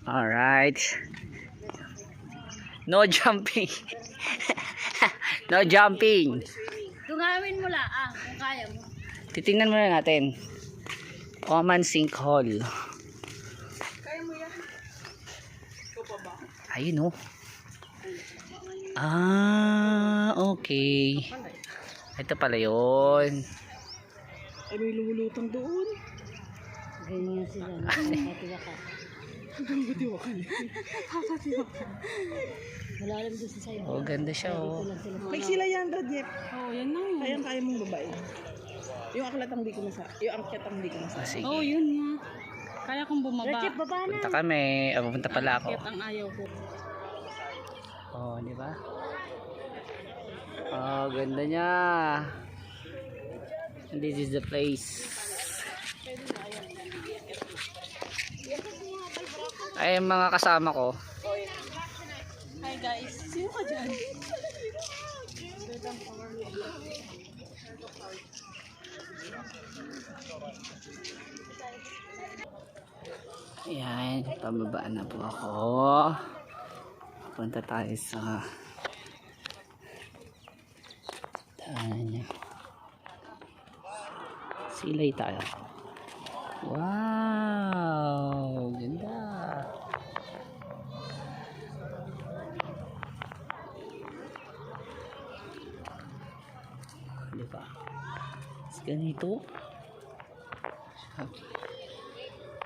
Alright. No jumping. No jumping. Tungawin mo lang kung kaya mo. Titingnan muna natin. Common sinkhole. Kaya mo yan? Ikaw pa ba? Ayun oh. Okay. Ito pala yun. Ay, may lumulutang doon. Ganyan sila. Nakatiwakan. Nakatiwakan. Nakatiwakan. Malalim doon sa side. Oh, ganda siya oh. May sila yan, Radjep. Oh, yan na yun. Kaya mong babae. Yung aklat ang di ko nasa. Yung angkat ang di ko nasa. Sige. Oh, yun nga. Kaya kung bumaba. Radjep, baba na. Punta kami. Pupunta pala ako. Ang ayaw ko. Oh, di ba? Oh, ganda niya. This is the place. Ay, mga kasama ko. Hi guys. Sino ka dyan? Ayan, pababa na po ako. Punta tayo sa daan. Silay tayo. Wow, ganda. Diba? Ganito.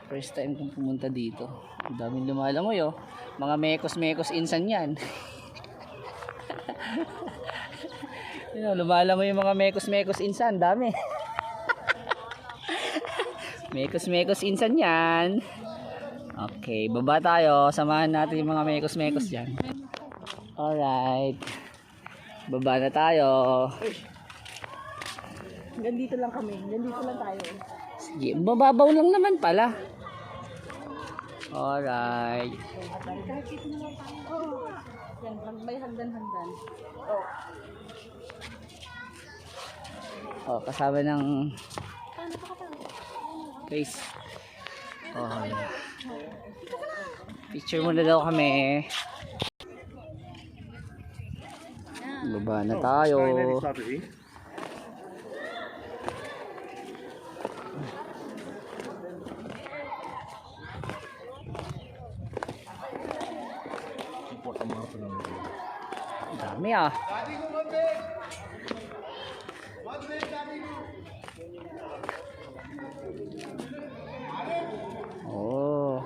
First time kong pumunta dito. Ang daming lumalangoy oh. Mga mekos-mekos insan yan. Lumalangoy yung mga mekos-mekos insan. Dami. Mekos-mekos insan yan. Okay, baba tayo. Samahan natin yung mga mekos-mekos dyan. Alright. Baba na tayo. Gandito lang kami. Gandito lang tayo. Sige, mababaw lang naman pala. Alright. Yan, may hagdan-hagdan. Oh, kasama ng face. Oh, yeah. Picture muna daw kami. Baba na tayo. Dami ah. Oh.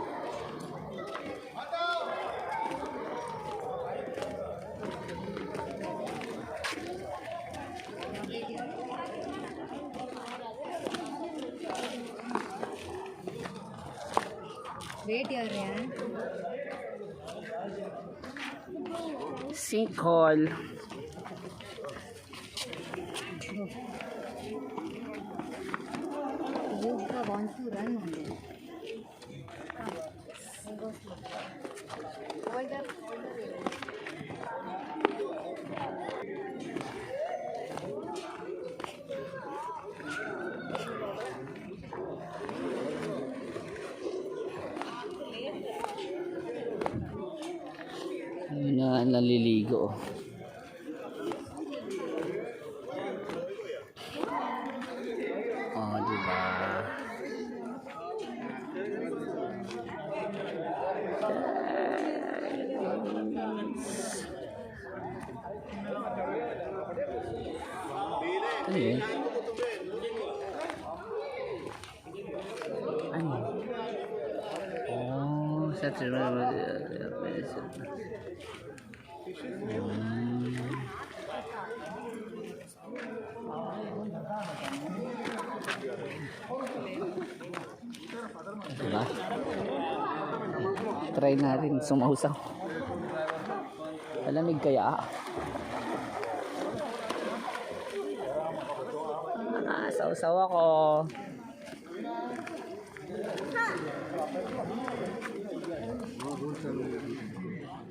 Wait yan. Sinkhole. Yoga wants to run on it. Ayun na, naliligo. Oh, diba? Ano yun? Ano? Oh, sa diba? Try natin sumausaw. Malamig kaya? Sausaw ako.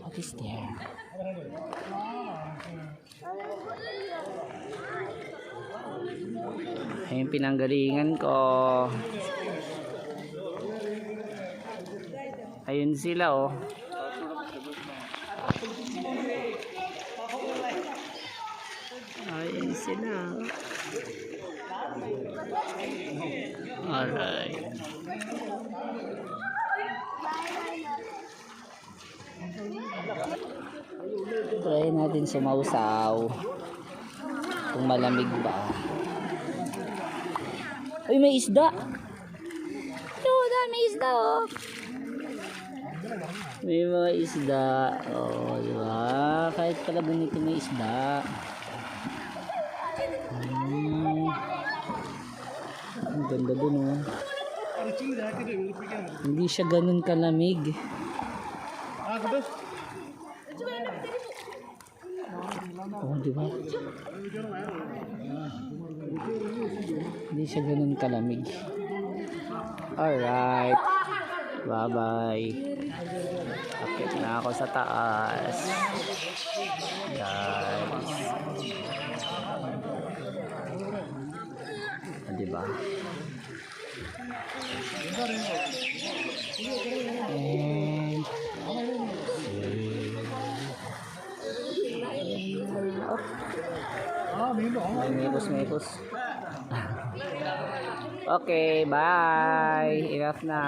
What is there? Ayun pinanggalingan ko. Ayun sila oh. Ayun sila. Alright. Try natin sumausaw. Kung malamig ba. Uy, may isda. May isda oh. May mga isda. Oh, di ba? Kahit pala bonito may isda. Ang ganda dun oh. Hindi siya ganun kalamig. Oh, di ba? Hindi siya ganun kalamig. Alright. Bye-bye. Akit na ako sa taas. Guys. Ah, diba? And mekos. Okay, bye. Enough na.